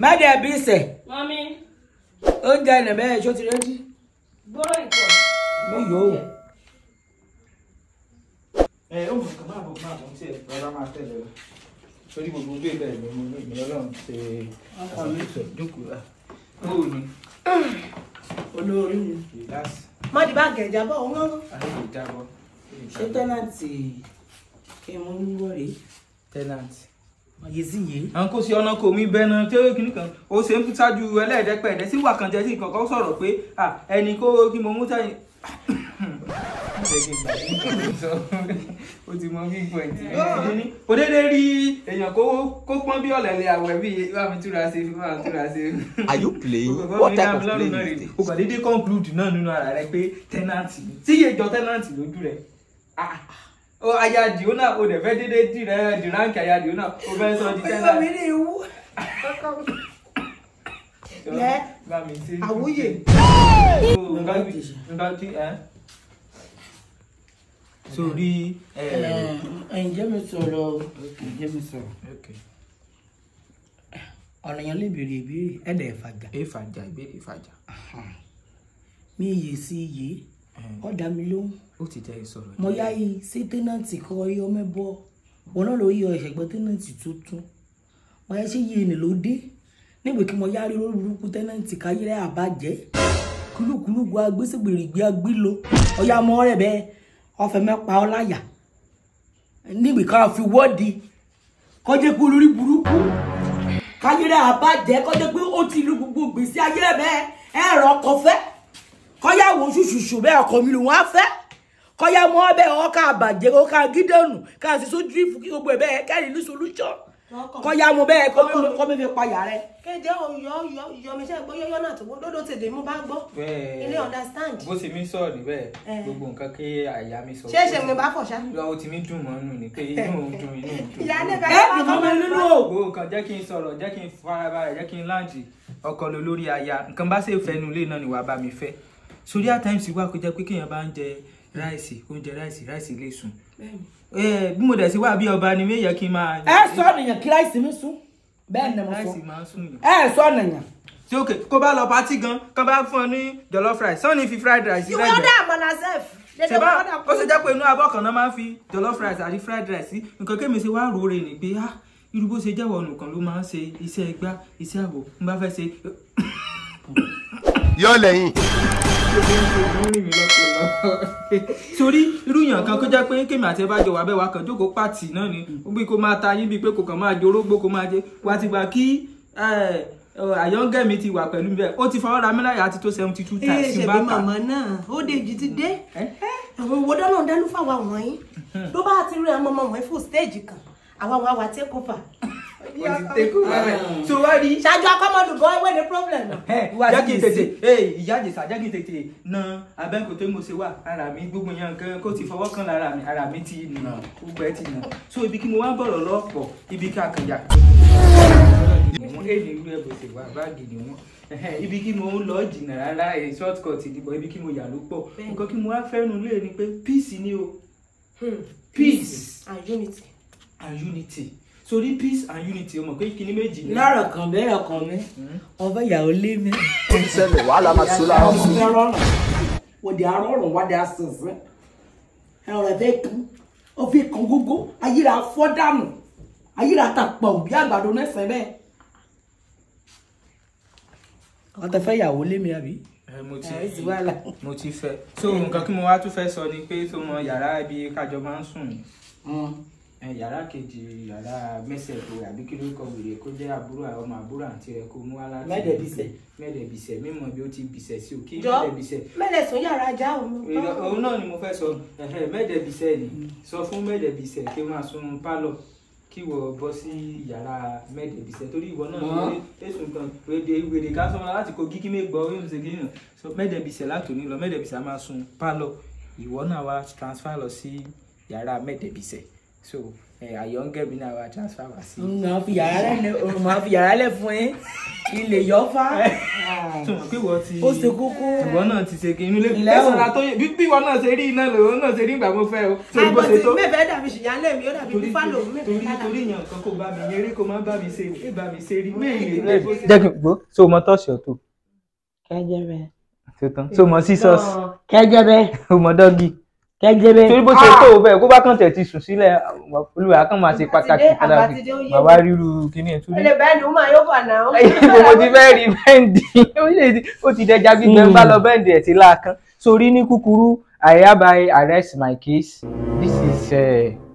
Mẹ́ẹ̀dẹ̀ bí sẹ̀. Mami. Oúnjẹ ilẹ̀ bẹ́ẹ̀ ṣó ti rẹ́dí. Gbọ́dọ̀ ìkọ̀. Mi yóò. Ó mọ̀ kàn máa bọ̀ tí ẹ̀ lọ́la máa tẹ̀lé o. Sórí gbogbo bí ìbẹ̀rẹ̀ mi mú mi lọ́lọ́run ṣe àṣàlùsọ̀ jókòó rà. Ó ní. Olórí mi. Ìdásí. Má di bá gẹ̀ẹ́jà bọ̀ ọ́n mọ́. Àlejò ìjábọ̀. Ṣé tẹ́nàntì kí n mú wíwọ́ rèé? Tẹ́nàntì. Ayé sí yé. Àwọn kò sí ọ̀nà kò mí bẹ́ẹ̀ tí ó kìíní kan. Ó ṣe ń ṣáájú ẹlẹ́ẹ̀dẹ́pẹ̀ẹ́dẹ́ sí wà kan jẹ́ sí kankan sọ̀rọ̀ pé ẹni kó kí mo mú sẹ́yìn. Ó ti mọ big point. Kò dédé rí èèyàn kó pọ́n bí ọ̀lẹ̀lẹ̀ àwẹ̀ bí wà mí túra ṣe fi máa túra ṣe. Are you playing? What type of playing is this? O kàn dédé conclude náà nínú ara rẹ pé tẹ́nàntì tí yé jọ tẹ́nàntì lójú rẹ̀. Ayadi ó náà o dẹ̀ fẹ́ dédé dì ránkì ayadi ó náà o fẹ́ sọ di tẹ́nàntì. Ọyọ́ mi ní ewu. Lẹ́ àwúyè. Nǹkan tí sórí Ǹjẹ́ mi sọ̀rọ̀ ǹjẹ́ mi sọ̀rọ̀. Ọ̀nà yẹn lè béèrè ìbéèrè ẹ̀dẹ̀ ìfàjà. Ìfàjà ìbéèrè ìfàjà. Mi yè sí iye. Ọ̀dà mi lóhùn. Ó ti jẹ́ ìsọ̀rọ̀. Mo yá yìí sí tẹ́nàntì kọ́ yọ mẹ́bọ̀. Wọn náà ló yọ ìṣẹ̀gbọ́n tẹ́nàntì tuntun. Mo yá sí iye ni ló dé. Nígbà kí mo yá rí orúkú tẹ́nàntì káyé rẹ̀ àbájẹ́. Kúlùkúlùkù agbésẹ̀gbèrè gbé agbílo. Ọ̀yá mọ́ rẹ̀ bẹ́ẹ̀. Ọfẹ mẹ́pa ọláyà. Nígbà kan fi wọ́ọ̀dì. Kọjẹ́ pé olórí burúkú. Káyé rẹ̀ àbájẹ́ kọjẹ́ pé ó ti lu gbogbo gbèsè ayé rẹ̀ bẹ́ẹ̀. Ẹ̀rọ ọkọ̀ fẹ́. Kọ́yàwó ṣùṣùṣù bẹ́ẹ̀ ọkọ̀ mi lòun á fẹ́. Kọ́yà mọ́ bẹ́ẹ̀ ọkọ̀ àbàjẹ́ ọkọ̀ gídẹ̀nù. Ká sì sójú ìfù kí gbogbo ẹ̀ bẹ́ẹ̀ kẹ́rì ní solution. Kọ́yà mọ́ bẹ́ẹ̀ kọ́ mi fi payà rẹ̀. Kéde yọ mi ṣe gbọ́ yọ́yọ́ náà tó gbọ́dọ̀ tèdè mú bá gbọ́. Ilé understand. Bó ti mí sọ̀rọ̀ níbẹ̀ gbogbo nǹkan kí àyà mi sọ. Ṣé mi bá fọ̀ ṣá? Lọ́wọ́ ti mí dùn mọ́ nù ní pé inú dùn. Ìyá ní bá Ẹ dùn mọ́ nínú o. Gbogbo nǹkan jẹ́ kí n sọ̀rọ̀, jẹ́ kí n farabalẹ̀, jẹ́ kí n láǹjì ọkọ lọ lórí aya. Nǹkan bá ṣe fẹnu lé náà ni wàá bá mi fẹ́. Sórí àtàìmùsì wà kó jẹ́ pé kéèyàn bá ń jẹ ráìsì, oúnjẹ ráìsì lè sùn. Bí mo dẹ̀ sí wà bí ọba ni mi yẹ kí n máa. Ẹ sọ nìyàn kí ráìsì mi sùn. Bẹ́ẹ̀ ni mo sọ. Ráìsì máa ń sùn yàn. Ẹ sọ nìyàn. Tí òkè kó bá lọ pátí gan, kán bá fún ọ ní jollof rice, sọ́ni fi fried rice You order àmàlà sef. Ṣé bá ó ṣe jẹ́ pé inú abọ́ kan náà máa ń fi jollof rice àti fried rice sí. Nǹkan kémi ṣe wá ròore ni pé irú bó ṣe jẹ́wọ́ nìkan ló máa ń ṣe iṣẹ́ igbá, iṣẹ́ àwò, n bá fẹ́ ṣe. Yọ lẹ́yìn. Sórí irú yàn kan kó jẹ́ pé kémi àti ẹ bá jọ wà bẹ́ẹ̀ wá kan jókòó pàtì náà ni bí kò máa ta yín bíi pé kò kàn máa jorógbó kò máa jẹ wá ti gbà kí àyọ̀ǹgẹ̀ mi ti wà pẹ̀lú bẹ́ẹ̀ ó ti fọwọ́ ra míláyà àti tó 72 times. Ṣèbí màmá náà ó dèjì ti dé. Àwọn owó dáná dánú fáwọn wọ̀nyí. Ló bá ti rí àwọn ọmọ wọn fún stage kan. Àwọn àwọn àwa take over. Wọ́n ti take over rẹ̀. So wá rí. Ṣáájú akọ́mọdù gan ewé ni problem. Jẹ́ kí n tètè ìyá àjèsà jẹ́ kí n tètè na abẹ́ǹkò tó mo ṣe wà ara mi gbogbo yẹn nǹkan kó ti fọwọ́ kan lára mi ara mi ti nà gbogbo ẹ ti nà. So ibi kí mo wá bọ̀rọ̀ lọ́pọ̀ ibi ká kànjá. Wọ́n èlé irú ẹ̀ bó ṣe wà báàgì ni wọ́n. Ibi kí mo ń lọ jìnnà rárá short cut ìdìbò ibi kí mo yà ló pọ̀. Nǹkan kí mo wá fẹ́nu lé ni pé peace ni o. Peace and unity. And unity. Sórí peace and unity ọmọ pé kíní méjì ni. Lọ́rọ̀ kan bẹ́ẹ̀ ọkàn mi. Ọbẹ̀ ìyàwó lé mi. Ó ti ṣẹlẹ̀ wàhálà máa tó lára fún. Wọ́n di arọ́rùn wá di asẹ̀sẹ̀. Ẹ̀rọ ẹ̀fẹ́ kan. Ó fi kan gógó. Ayíra fọ́ dànù. Ayíra tàpọ̀ òbí àgbàdo mẹ́sàn-án bẹ́ẹ̀. Ọ̀tẹ̀ fẹ́ ìyàwó lé mi àbí? Mo ti fẹ́. So nǹkan kí mo wá tún fẹ́ sọ ni pé tó mọ yàrá ibi kájọ máa ń sùn ni. Yàrá kejì yàrá mẹ́sẹ̀ẹ̀kọ́ àbí kí ló kọ wèrè kó jẹ́ àbúrò ọmọ àbúrò àǹtí rẹ̀ kó mú wá láti mẹ́ẹ̀dẹ̀bìsẹ̀ mímọ̀ bí ó ti bìsẹ̀ sí òkè mẹ́ẹ̀dẹ̀bìsẹ̀. Mẹ́lẹ̀sùn yàrá ajá òun. Òun náà ni mo fẹ́ sọ mẹ́ẹ̀dẹ̀bìsẹ̀ ni sọ fún mẹ́ẹ̀dẹ̀bìsẹ̀ kí wọ́n sun pálọ̀ kí wọ́n bọ́ sí yàrá mẹ́ẹ̀dẹ̀bìsẹ̀ torí ìwọ náà ló tẹ̀sùn kan wèrè ká sọ́mọ láti kó kíkí mẹ́gbọ́ yóò ṣe kí so mẹ́ẹ̀dẹ̀bìsẹ̀ látòní lọ mẹ́ẹ̀dẹ̀bìsẹ̀ máa sun pálọ̀ ìwọ náà wá transfer lọ sí yàrá mẹ́ẹ̀dẹ̀bìsẹ̀ so àyọ̀ǹgẹ̀ mi náà wá transfer wá sí. Màá fi yàrá lẹ̀ fún ẹ. ilé yọ́fà. Túmọ̀ pé ìwọ ti. Ó ṣe kókó. Ìwọ náà ti ṣe kí inú ilé. Ẹ̀sọ̀ra tó yẹ bí ìwọ náà ṣe rí iná lòun náà ṣe rí ìgbà mo fẹ́ o. Torí bó ṣe tó. Mẹ́fẹ̀ẹ́ dàbí ṣìyálẹ̀ mi, ó dàbí búfálò mi. Torí ìyàn kan kò bá mi yẹrí kó má bá mi ṣe rí. Bá mi ṣe rí. Jẹ́ kí n gbó. So mọ tọ́ọ̀ṣì ọ̀tọ̀. Kẹ́jẹ́bẹ́. So mọ sísọ́ọ̀sì. Kẹ́jẹ́bẹ́. O mọ dọ́gì. Kẹ́jẹ́bẹ́. Torí bó ṣe tó o bẹ́ẹ̀ kó bá kàn tẹ̀ ti sùn sílẹ̀ olùwà kan máa ṣe pàtàkì pàtàkì. Bàbá ríru kíní ẹ̀ tún. Ilé bẹ́ẹ̀ ni ó máa yóò fà náà. Mo ti fẹ́ rí bẹ́ǹdì. Ó ti dẹja gbígbẹ́ ń bá lọ bẹ́ǹdì ẹ̀ ti láàkán. Sórí ní kúkúrú, I hereby arrest my case. This is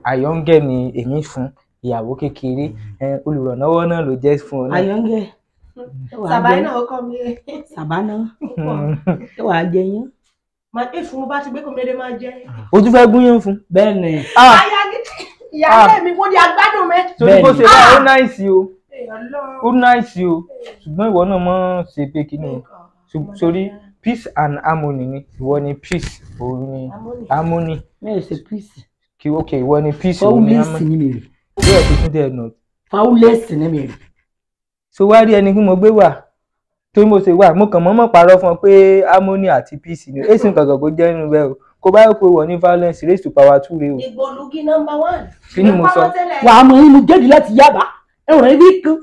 Ayọ̀ǹgẹ̀ ni èmi fún ìyàwó kékeré. Olùrànlọ́wọ́ náà ló jẹ́ fún ọ. Ayọ̀ǹgẹ̀. Sàbáná ọkọ mi. Sàbáná. Ṣé wàá jẹ yín? Màá dé fún bá ti gbé kò méde máa jẹ. O tún fẹ́ gúnyán fún. Bẹ́ẹ̀ ni. Ìyáálé mi mo di agbádùn mi. Torí bó ṣe wà ó náìsì o. Ó náìsì o. Ṣùgbọ́n ìwọ náà mọ̀ ṣe pé kí ni. Sórí peace and harmony ni. Ìwọ ni peace. Òun ni harmony. Mẹ́rin ṣe peace. Kí ok ìwọ ni peace. Òun ni harmony. Fáwùlẹ́sì ni mi rí. Bẹ́ẹ̀ tó tún dẹ̀ nù. Fáwùlẹ́sì ni mi rí. So wá rí ẹni kí mo gbé wà. Tó mo ṣe wà mo kàn mọ́ parọ́ fún ọ pé harmony àti peace ni èsì nǹkan kan kò jẹ́ nínú bẹ́ẹ̀ o kò bá yẹ pé wọ́n ní violence raise to power 2 rẹ o. Ìgbòlugi #1. Kí ni mo sọ? Wà á mọ inú jẹ́bi láti yábà ẹ̀rọ ibi kan.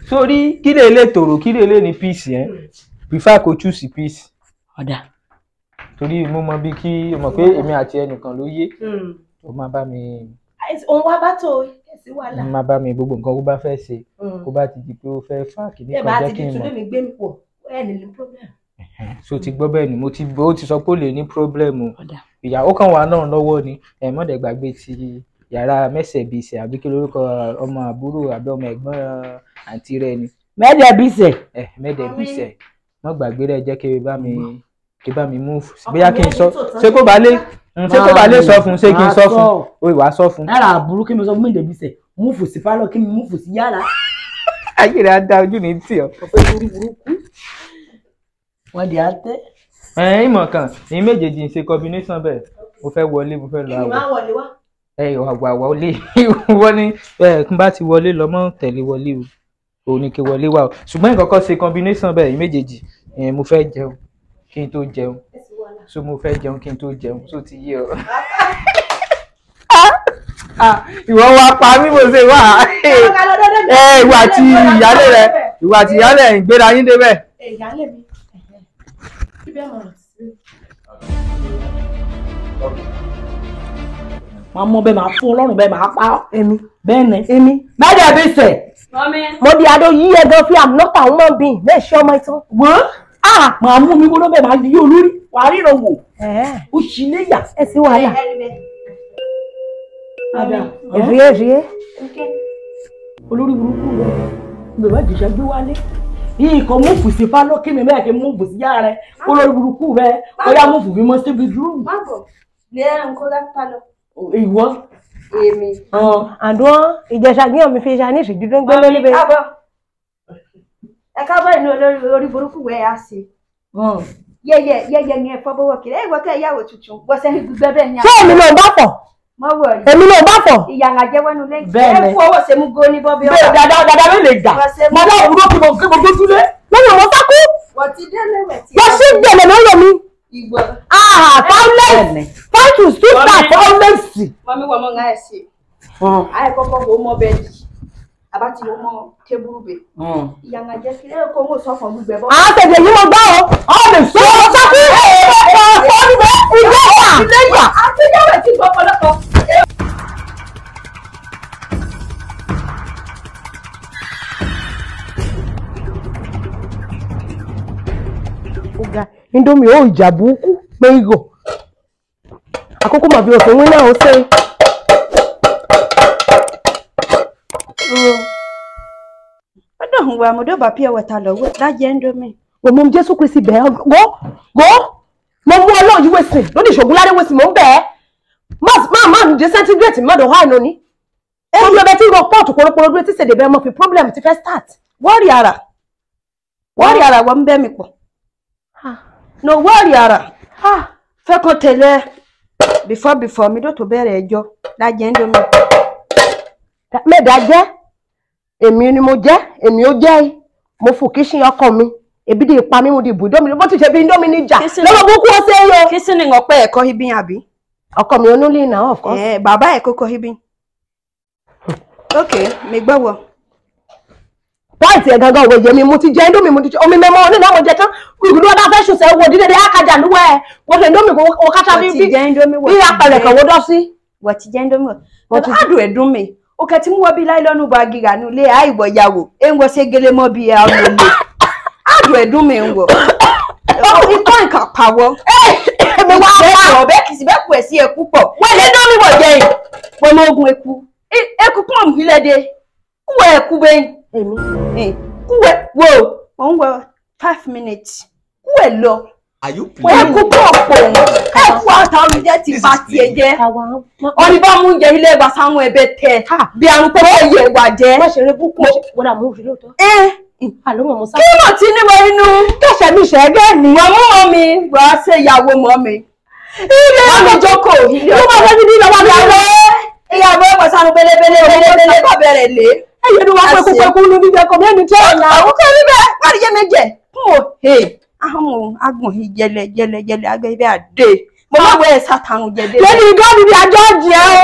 Sórí kí lè lè tòrò kí lè lè ní peace yẹn prefer kó choose peace. Ọ̀dà. Torí mo mọ bí kí o mọ̀ pé èmi àti ẹnìkan ló yé o máa bá mi. Òun wá bá tó sí wàhálà. Máa bá mi gbogbo nǹkan kó bá fẹ́ ṣe kó bá ti di pé ó fẹ́ fà kí ní kan jẹ́ kí n mọ̀. Ẹ bá ti di tún lè mi gbé mi pọ̀ ẹ̀ ní problem. So ti gbọ́ bẹ́ẹ̀ ni ó ti sọ pé ó lè ní problem o ìyàwó kan wà náà lọ́wọ́ ni mọ́dẹ̀ gbàgbé ti yàrá mẹ́sẹ̀bìsẹ̀ àbí kí lórúkọ ọmọ àbúrò àbí ọmọ ẹ̀gbọ́n àǹtí rẹ ni. Mẹ́dẹ̀bìsẹ̀. Mẹ́dẹ̀bìsẹ̀ mọ́ gbàgbé rẹ jẹ́ kí bá mi move bóyá kí n sọ ṣé kó bá lè sọ fún ṣé kí n sọ fún o ìwà sọ fún. Lára àbúrú kí mi sọ fún Mẹ́dẹ̀bìsẹ̀ múfù sí pálọ̀ kí mi múfù sí yàrá. Ayé rẹ̀ á dá ojú ní tì ọ́. Wọ́n di àtẹ́. Ìmọ̀ kan ní méjèèjì ń ṣe combination bẹ́ẹ̀ mo fẹ́ wọlé mo fẹ́ lọ àwọ̀. Ìwà wọlé wá. Àwọ̀ wọlé wọ́n ní kí n bá ti wọlé lọ mọ́ tẹ̀lé wọlé o òun ni kí wọlé wá o ṣùgbọ́n nǹkan kan ṣe combination bẹ́ẹ̀ ní méjèèjì mo fẹ́ jẹun kí n tó jẹun so mo fẹ́ jẹun kí n tó jẹun so ti yé ọ. Ìwọ wa pa mí mo ṣe wà ìwà àti ìyálé rẹ ìwà àti ìyálé ẹ̀ ń gbéra yín débẹ̀. Ìyálé mi. Máa mọ bẹ́ẹ̀ máa fún Ọlọ́run bẹ́ẹ̀ máa pa Èmi. bẹ́ẹ̀ ni. Èmi. Mẹ́dẹ̀bìsẹ̀. Mo di adó yí ẹgan fi I'm not a human being bẹ́ẹ̀ ṣe ọmọ ìtàn. Wọ́n máa mú mi gbọ́dọ̀ bẹ́ẹ̀ máa yí olórí wàá ríran wò. Ó ṣì léyà. Ẹ sí wàhálà. Èfìyé. Olórí burúkú rẹ̀ bẹ̀rẹ̀ jìṣẹ́ gbé wálé. Nǹkan múfù sí pálọ̀ kí mi mẹ́ẹ̀kì múfù sí yára rẹ̀ olórí burúkú rẹ̀ ọ̀yá múfù fi mọ́ síbi dúró. Bábọ̀ lè nǹkan láti pálọ̀. Ìwọ. Èmi. Àdúrà ìjẹsà ní ọ̀mí fi ṣe ní ìṣèjúdó ń gbé lórí bẹ́ẹ̀. Ẹ káàbọ̀ inú olórí burúkú wẹ̀ á sí. Yẹ́yẹ́ ni ẹ̀fọ́ bọ́wọ́ kiri ẹ̀gbọ́n kẹ́ ìyàwó tuntun gbọ́sẹ̀ gbígbẹ́ bẹ́ẹ̀ ni. Ṣé èmi náà bá fọ̀? Èmi náà bá fọ̀. Ìyàrá jẹ́wọ́nú lẹ́yìn. Bẹ́ẹ̀ ni. Ẹ fún ọwọ́ ṣe mú góní bọ́bí ọ̀gá. Bẹ́ẹ̀ dáadáa ló lè gbà. Mo bá òwúrọ̀ kí mo gbójúlé. Lẹ́yìn àwọn sákú. Wọ́n ti dé lẹ́wẹ̀ tí. Wọ́n sì gbẹ̀lẹ̀ lọ́yọ̀ mi. Ìgbọ̀. Fáwọlẹ́sì. Fáìtù sísà fáwọlẹ́sì. Mami wọ́n mọ̀ ń gáyẹ̀ sí. Ayé kọ́kọ́ wo mọ́ bẹ́ẹ̀dì. Àbátí wo mọ́ tébùrù bẹ̀. Ìyàrá jẹ́ kí ẹ kó mọ̀ sọ́fọ̀ gbígbẹ́ bọ́. Àwọn tẹ̀lé yìí mo gbọ́ o. Ọ̀ lè sọ ọ́ sákú. Ìgbẹ́yà. Àtijọ́wẹ̀ ti gbọ́ pọ̀lọpọ̀. Indomie ó ìjà burúkú méjì. Àkókò màá fi òfin wí náà ó ṣe. Ọdọ̀ òun wa mo dọ́bà pure water lọ́wọ́ lájẹ́ Indomie. Òmò Jésù Kristi bẹ̀ẹ́ go. Mo mú Ọlọ́run yíwé sìn lórí ìṣògùn láré wé sìn mò ń bẹ̀ẹ́. Máa ń jẹ́ sẹ́ńtígrèètì mọ́dọ̀ wá ìnú ni. Èyí ọbẹ̀ tí wọ́n pọ̀tù kórópóró dúró tí ṣèdè bẹ́ẹ̀ mọ́ fi problem ti fẹ́ start. Wọ́ọ̀rì ara wọ́n ń bẹ́ mi pọ̀. No wọ́ọ̀rì ara fẹ́ kàn tẹ̀lé before mi tó bẹ̀rẹ̀ ẹjọ́ lájẹ́ Indomie. Mẹ́ẹ̀dá jẹ́ èmi ni mo jẹ́ èmi ó jẹ́ mo fò kíṣìn ọkọ mi ebi di ipa mi mo di ibùdó mi bó ti ṣe bí indomie níjà lọ́wọ́ búkú ó ṣe yọ. kí sí ni ọpẹ́ ẹ̀kọ́ ibi àbí. ọkọ mi onúlé náà of course. Bàbá ẹ̀ kókó ibi. Okay, mi gbọ́wọ́. Point ẹ̀ gangan òwe yẹmi mo ti jẹ indomie mo ti jẹ omi mẹ́mọ́ ní náà mo jẹ tán ìgbìdó ọ̀dà fẹ́ ṣùṣẹ́ wo dídé akájà lúwẹ̀ ẹ̀ wọ́n ṣe indomie kò kátà bí apẹ̀rẹ̀ kan wọ́n dọ́ sí. Wọ́n ti jẹ indomie wọ́n ti adùn ẹ̀dùn mi. Ó kẹ́ tí mú wọ́n bí láì lọ́nu bá gíga ní ilé àìwọ̀ ìyàwó ẹ̀ ń wọ́n ṣe gẹ́lẹ́ mọ́ bí ẹ̀ ọ̀nà ilé. Adùn ẹ̀dùn mi ń wọ̀. Ikọ́ nǹkan pàwọ́. Mi wá wá ọ̀bẹ kìsì bẹ́ẹ̀ kú ẹ̀ sí ẹ̀kú pọ̀. wọ́n lé indomie wọ̀ jẹ́ yìí. Wọ́n mọ ogun eku. Eku pọ̀ mú ilẹ̀ de. Kúwẹ̀ ẹ̀kú bẹ́yìn. Kúwẹ̀ wo wọ́n wọ 5 minutes. Kúwẹ̀ lọ. Are you playing? Ẹ̀kú pọ̀ pọ̀ ẹ̀kú àtàwọn jẹ́ ti bá tiẹ̀ jẹ́. Ọ̀nì bá mú oúnjẹ ilé ẹgbà sáwọn ẹbẹ̀ tẹ̀. Bí àrùn pé wọ́n yẹ wà jẹ́. Má ṣe rí búkú wọ́n dà mú òfin lóòótọ́. Àlọ́ mọ̀ sá. Kí ló ti níwọ̀ inú? Kẹ̀sẹ̀ mi ṣẹ́gẹ́ ni. Wọ́n mú mọ́ mi wà á ṣe ìyàwó mọ́ mi. Wọ́n mi jókòó ilé Ló máa fẹ́ ti di ìlọ́wọ́ mi lọ́wọ́. ìyàwó ẹ̀kọ́ sánú belebele bá bẹ̀rẹ̀ lé. Ẹyẹ ni wọ́n pẹ́kú ní oníjẹ kọ̀ mẹ́ni tí ọ̀nà. Àwọn kan níbẹ̀ wọ́n yẹ méjẹ̀. Fún o ahọ́n agbọ̀n yìí jẹlẹ agbẹ́ ibẹ̀ àdé. Mo máa wẹ̀ sátánù jẹ̀dẹ̀. Lẹ́ni gọ́ọ̀dì bí àjọ ọ̀jì ẹ̀ o.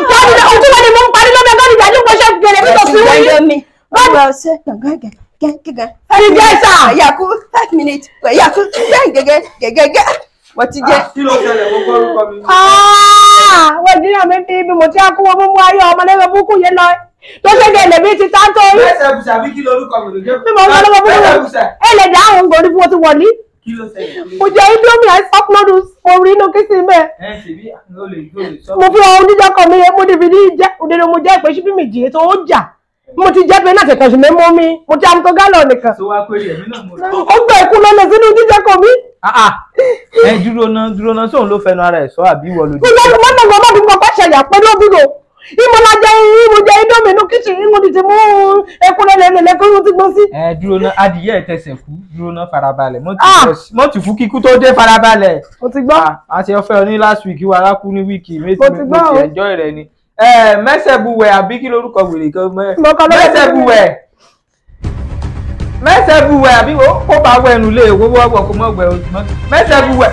Gọ́ọ̀dì bí ojú wọn ni mo ń parí lọ́bẹ̀ gọ́ọ̀dì bí àjọ ìpọ́ṣẹ́ gẹ̀rẹ́ bí kò sí wí. Báwo ṣe gàngàn. Ìjẹsà. Yàkú 5 minutes. Yàkú gẹ́gẹ́. Wọ́n ti jẹ́. Kí ló ṣẹlẹ̀ gbogbo orúkọ mi? Wọ́n dín àmì bí mo ti á kú wọn mú ayé ọmọlẹ́wẹ̀ búkú yẹn lọ. Tó ṣe gẹ̀lẹ̀ bí ti tá tó rí. Mẹ́sẹ̀ bùsà bí kí lórúkọ mi ló jẹ́? Bí mo gbọ́ lọ́wọ́ Mẹ́sẹ̀ búkú. bùsà. Ẹlẹ́dàá àwọn ògbóni fún wọn ti wọ̀lí. Kí ló ṣẹlẹ̀? Mo jẹ indomie and soft noodles orí inú kí sí mẹ́. Ṣèbí ló lè sọ. Mo fi ohun jíjẹ kan mi yẹ mo dìbì ní ìjẹ́ òdèrè mo jẹ́ ìpè síbí mi jì tó ó jà. Mo ti jẹ́ pé náà tẹ̀kọ̀ sí mẹ́mọ́ mi. Mo ti àmì tó gálọ̀ nìkan. Tó wá pé èmi náà mo rà. Ó gbọ́ ikú lọ́lẹ̀ sínú jíjẹ kan mi. Ẹ dúró ná sóun ló fẹnu ara ẹ̀ sọ àbí ìwọ ló dé. Ìjọba mọ́tò gbọ́dọ̀ bí mo kọ́ ṣẹ̀yà pé lóbìrò. Ìmọ̀lájẹ ìmọ̀jẹ indomie inú kíchìn ìmọ̀ ti mú eku lẹ́lẹ́lẹ́lẹ́ kó ló ti gbọ́ sí. Dúró ná adìyẹ ẹ̀ tẹsẹ̀ kú dúró ná farabalẹ̀ mo ti fún kíkú tó dé farabalẹ̀. Mo ti gbọ́. Àti ọ̀fẹ́ oní last week wa arákú ní wíìkì méjì Mo ti gbọ́ o. enjoy rẹ̀ ni. Mẹ́sẹ̀ buwẹ̀ àbí kí lórúkọ wèrè kan mẹ́sẹ̀ buwẹ̀ àbí kó bá wẹ̀ nù lé owó wọ́pọ̀ kó mọ̀ wẹ̀ ojúmọ́ mẹ́sẹ̀ buwẹ̀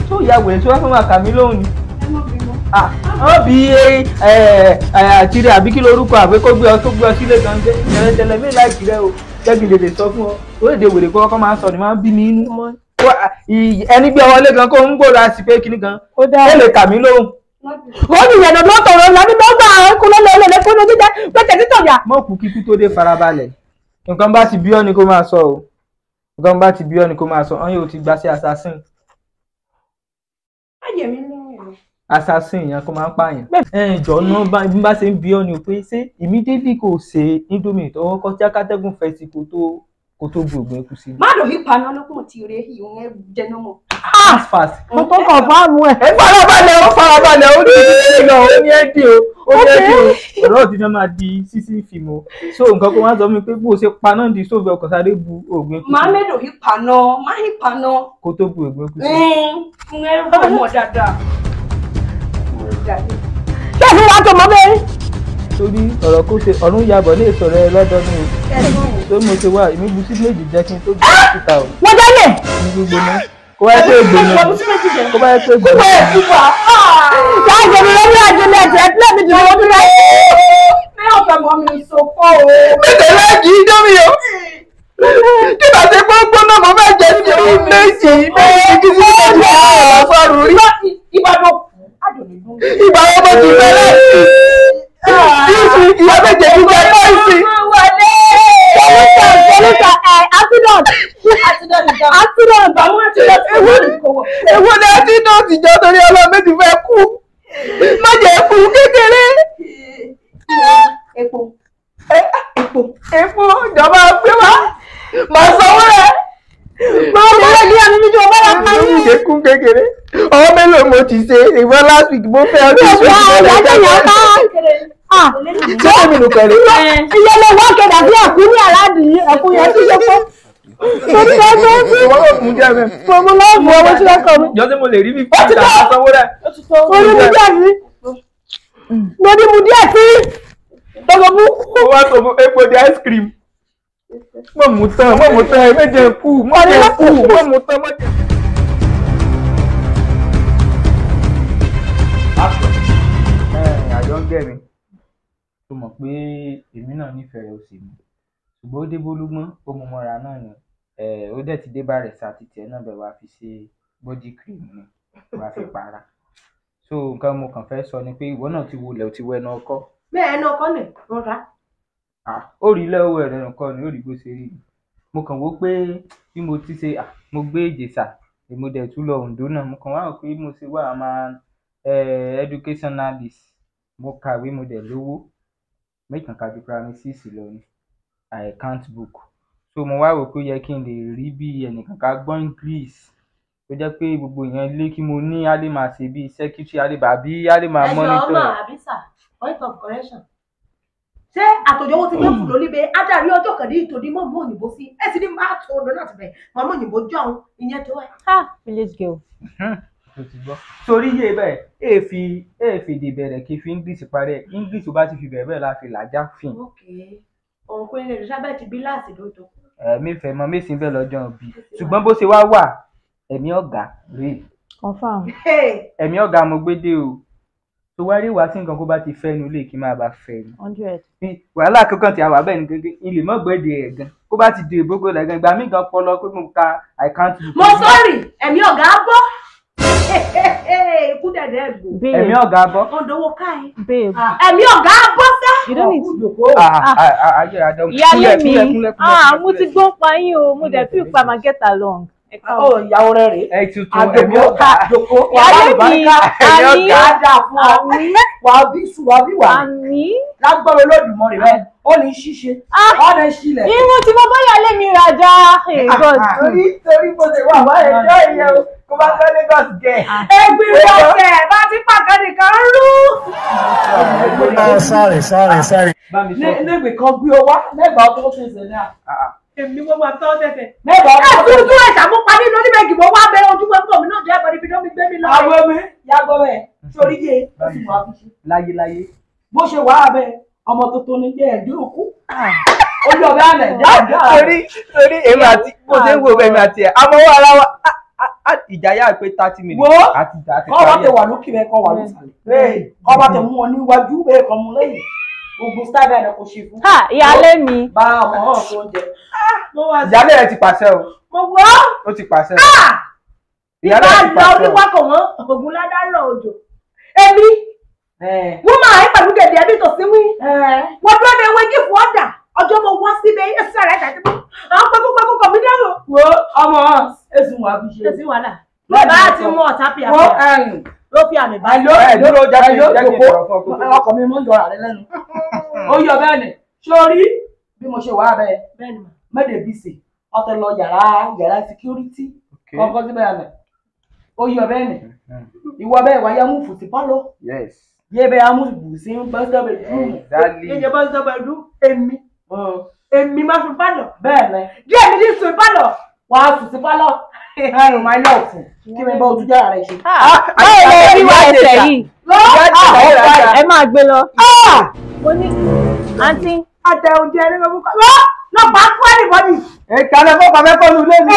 tó yà wèrè tó wá fún àkàmí lóhùn ni. Wọ́n bí àtìrẹ àbí kí lórúkọ àbí kó gbé ọ sílé gan jẹ́ tẹ̀lé mi láìkí rẹ o jẹ́gi lè sọ fún ọ ó lè dé wèrè kó kọ́ máa ń sọ ni máa ń bí mi inú ẹni gbé ọwọ́ lé gan kó ń gbòòrò àti pé kíní gan ó lè kà mí lóhùn. Ó ní ìyẹn lọ́dọ̀ tọ̀rọ̀ lọ́dún tó gbà ẹkú lẹ́lẹ́lẹ́lẹ́ kó ló jíjẹ pẹ́tẹ́ títọ̀ yà. Mọ̀ kú kíkú tó dé farabalẹ̀ nǹkan bá ti bí ọ́ ni kó máa sọ o nǹkan bá ti bí ọ́ ni kó máa sọ ọ́n yóò ti gbà sí assassin. Assassin yẹn kó máa ń pààyàn. Ìjọ náà bí bá ṣe ń bí ọ́ ni o pé ṣé immediately kò ṣe indomie tọwọ́ kọ́ tí akátẹ́gùn fẹ́ sí kó tó bu ògùn ẹkú sí. Má lò hípa náà lókùn tí rẹ̀ ìhun ẹ̀ jẹnu mọ́. Fast. Mo tó kàn fáàmù ẹ̀. Farabalẹ̀ ó ní ìdílé lọ ó ní ẹ̀dì o ọ̀rọ̀ ti fẹ́ máa di sísí fìmọ̀ so nǹkan kó wá sọ mi pé bó ṣe pa náà di sóòfù ọkọ̀ sáré bu ògùn ẹkú sí. Má mẹ́lò hípa náà. Kó tó bu ògùn ẹkú sí. Fún ẹ rọ̀ mọ́ dáadáa. Ṣé ìfún wa tó mọ bẹ́ẹ̀? Torí ọ̀rọ̀ kó ṣe ọ̀run yabọ̀ ní ìsọ̀rọ̀ ẹ lọ́dọọdún o tó mo ṣe wá èmi bu sí méjì jẹ́ kí n tó gbé síta o. Wọ́n jẹ́lẹ̀. Ní gbogbo náà kó wáyé pé ìgbóná kó wáyé pé ìgbóná. Ṣáàjẹ̀ mi lórí àjẹlẹ̀ ẹ̀jẹ̀ ẹ̀dílẹ̀ mi jù lọ́wọ́ dúró. Mẹ́ ọ̀fẹ́ mọ́ mi sọ fọ́ o. Mẹ́tẹ̀ láàjì indomie o. Kí bá ṣe pé gbóná mo fẹ́ jẹ sí méjì kí sí méjì ọ̀sọ́rùn rí. Ìbàdàn Ìbáwọ́ mo ti fẹ́ láti. Ìyá méje ti jẹ bọ́ìsì. Ewu ni antidote jọ torí ọlọ́run méjì fẹ́ kú. Má jẹ́ kú kékeré. Epo ìjọba gbé wá. Màá sanwó rẹ̀. Máa ń bẹ̀rẹ̀ ní àmì méjì ọba yà máa ń Má jẹ́ kú kékeré. Ọwọ́ mélòó mo ti ṣe ìwọ last week mo fẹ́ ọdún ìṣòro ṣé èmi nù pẹ̀lú. Ìyẹn lè wá kẹ̀dà sí ẹ̀kú ní àládì ẹ̀kú yẹn tí ṣe pé. Ìwọ yóò fún jẹ́ mi. Mo lọ́wọ́ fún ọmọ tí wọ́n kọ mi. Jọ́sí mo lè rí bí fún ìjà sanwó rẹ̀. Mo ní mu díẹ̀ sí. Mo ní mu díẹ̀ sí. Tọ́gbọ̀ mú. Mo wá sọ fún epo di ice cream. Mo mú tán, ẹ méje kú, mo mú tán, mo jẹ. Àyọ̀ǹgẹ̀ mi, tó mọ̀ pé èmi náà nífẹ̀ẹ́ rẹ̀ òsì mi. Ṣùgbọ́n ó dé bólúgbọ́n, ó mú mọ́ra náà ni. Ó dẹ̀ ti dé bá rẹ̀ sa títí ẹ̀ náà bẹ̀ wá fi ṣe body cream ni, wá fi para. So nǹkan mo kàn fẹ́ sọ ni pé ìwọ náà ti wọlé, ó ti wẹ ẹnu ọkọ. Bẹ́ẹ̀ ẹnu ọkọ nì, rọra. Ó rí ilé owó ẹ̀rọ nǹkan ni ó rí bó ṣe rí. Mo kàn wò pé bí mo ti ṣe mo gbé Ìjẹ̀ṣà, mo dẹ̀ tún lọ Oǹdó náà. Mo kàn wá rò pé mo ṣe wà máa educationalist. Mo kàwé, mo dẹ̀ lówó. Mẹ́kàn ká ju primary 6 lọ ni. Account book. So mo wá rò pé ó yẹ kí n lè rí bí ẹnìkan ká gbọ́ English. Ó jẹ́ pé gbogbo èèyàn ilé kí mo ní á lè máa ṣe bí secretary, á lè máa monitor. Ẹ̀sọ́ ọmọ àbísà, point of correction. Ṣé àtòjọ́wọ́ ti gbé fún lólíbe adarí ọjọ́ kan ní ìtòdí mọ́mú òyìnbó sí ẹ sì ní máa tó ọdún náà ti bẹ̀ mọ́mú òyìnbó jọ̀hún ìyẹn tó ẹ̀. Village girl. Torí yé bẹ́ẹ̀ èèfèdè bẹ̀rẹ̀ kí fi English parẹ́ English tó bá ti fi bẹ̀rẹ̀ la fi làjá fìn. Òun kò ní Elizabeth bíláàsì lóòótọ́. Mi fẹ́ mọ mẹ́sìn bẹ́ẹ̀ lọ́jọ́ bí ṣùgbọ́n bó ṣe wá wà ẹ̀mí ọ̀gá rèé. Confirm. Ẹ̀mí ọ̀gá mo gbé dé o. Tó wá rí wá sí nǹkan kó bá ti fẹ́ nu lè kí máa bá fẹ́ ni. 100. Wàhálà kankan ti àwà bẹ́ẹ̀ ni gẹ́gẹ́ ilé mọ́gbẹ́dẹ ẹ̀ gan kó bá ti di ìgbógbó rẹ̀ gan ìgbà mí gan pọlọ pé mo ka àìkáǹtì. Mo sọ́ọ̀rì ẹ̀mí ọ̀gá bọ́. Ikú dẹ̀dẹ̀ ẹ̀gbò. Ẹ̀mí ọ̀gá bọ́. Ó dowó káyé. Babe. Ẹ̀mí ọ̀gá bọ́ sẹ́. You don't need to. Ayé Adam. Ìyálé mi. Mo ti gbọ́ pa yín o. Mo dẹ̀ feel pa ma get along. Ìyàwó rẹ̀ rèé. Ẹ tuntun ẹ̀mí ọ̀gá. Ìyálé mi. Ẹ̀mí ọ̀gá fún ọ. Wà á bí sùn, wà á bí wà. Lágbára Olódùmarè rẹ̀, ó ní ṣíṣe. Ó ní ṣílẹ̀. Irun tí mo bá yálé mi rajà. Torí mo ṣe wà wá ẹjọ́ ìyẹn o. Kó bá fẹ́ Lagos gẹ̀. Ẹgbẹ́ ìwọ̀sẹ̀ bá ti pàgọ́ nìkan rú. Sorry. Nígbè kan gbé ọ wá mẹ́bàá tó ṣe ṣe náà. Èmi mo máa tọ́ tẹ̀tẹ̀. Mẹ́bàá tó ṣe ṣe. Ẹ̀sùn tún ẹ̀ṣà mú parí lórí méjì mo wá bẹ ojú pẹ́pọ̀ mi náà jẹ́ ẹ̀bọ̀n ibi tó mi gbé mi lọ. Àwọn mi yàgbọ́ bẹ́ẹ̀ sórí yé oṣù wa fi ṣe. Láyé. Bó ṣe wà á bẹ ọmọ tuntun ní jẹ́ ẹ̀dùn òkú. Ojú ọbẹ̀ àná Torí èmi àti bó ṣe ń wo èmi àti ẹ̀ àmọ́ wà ara wa ìjàyà pé 30 minutes. Wo àti kọ́ bá tẹ wà lókè bẹ́ẹ̀ kọ́ wà lósàlẹ̀. Kọ́ bá tẹ mú wọn níwájú bẹ́ẹ̀ kọ́ mú lẹ́yìn. Gbogbo sábẹ́ rẹ̀ kò ṣe fún. Ìyálé mi. Bá ọmọ náà tó ń jẹ. Ìyálé rẹ̀ ti pàṣẹ o. Mo wọ́. Ó ti pàṣẹ. Ìyálé rẹ̀ ti pàṣẹ. Ìbá lọ oníwákọ̀ wọn ògùn ládàrọ̀ òjò. Èmi. Wọ́n máa ń pẹ̀lú gèdè ẹbí tó sí wí. Wọ́n dúró de wéjì fún ọ̀dà. Ọjọ́ mo wá síbẹ̀ yẹ sí àrẹ ìdájọ́. Àwọn pẹ́kúpẹ́kú kọ̀ mí dẹ́rù. Wo ọmọ ẹ̀sùn wà fi ṣe. Èsì wàhálà. Bàbá àti mú ọ̀tá pìyà pìyà. Ló fi àmì bá. Dúró jáde ìfọ̀rọ̀fọ̀. Ọkọ̀ mi mú yọra rẹ lẹ́nu. Ó yọ bẹ́ẹ̀ ni. Sórí bí mo ṣe wà bẹ́ẹ̀. Mẹ́ẹ̀dẹ̀ bí sè. Ọtẹ lọ yàrá security. Kọ̀ọ̀kan síbẹ̀ àná. Ó yọ bẹ́ẹ̀ ni. Ìwọ bẹ́ẹ̀ wáyé mú fùtì pálọ̀. Yé bẹ́ẹ̀ amú ìbùsí bọ́sítọ̀ bedroom. Yé bọ́sítọ̀ bedroom. Èmi máa fi pálọ̀. Bẹ́ẹ̀ ni. Díẹ̀ mi ní sùn pálọ̀. Wà á sùn sí pálọ̀. Ẹrùn máa lọ fún. Kí mi bá ojú jára rẹ̀ ṣe. Báwo lè rí wa ẹsẹ̀ yìí? Ẹ máa gbé lọ. Mo ní àǹtí. Àtẹ̀hùn jẹ́ ẹni lọ́mú kan. Lọ́pàá kọ́ ẹ̀rì bọ́dì. Ìkàlẹ̀ fọ́pàá mẹ́kọ́ lu lé mi.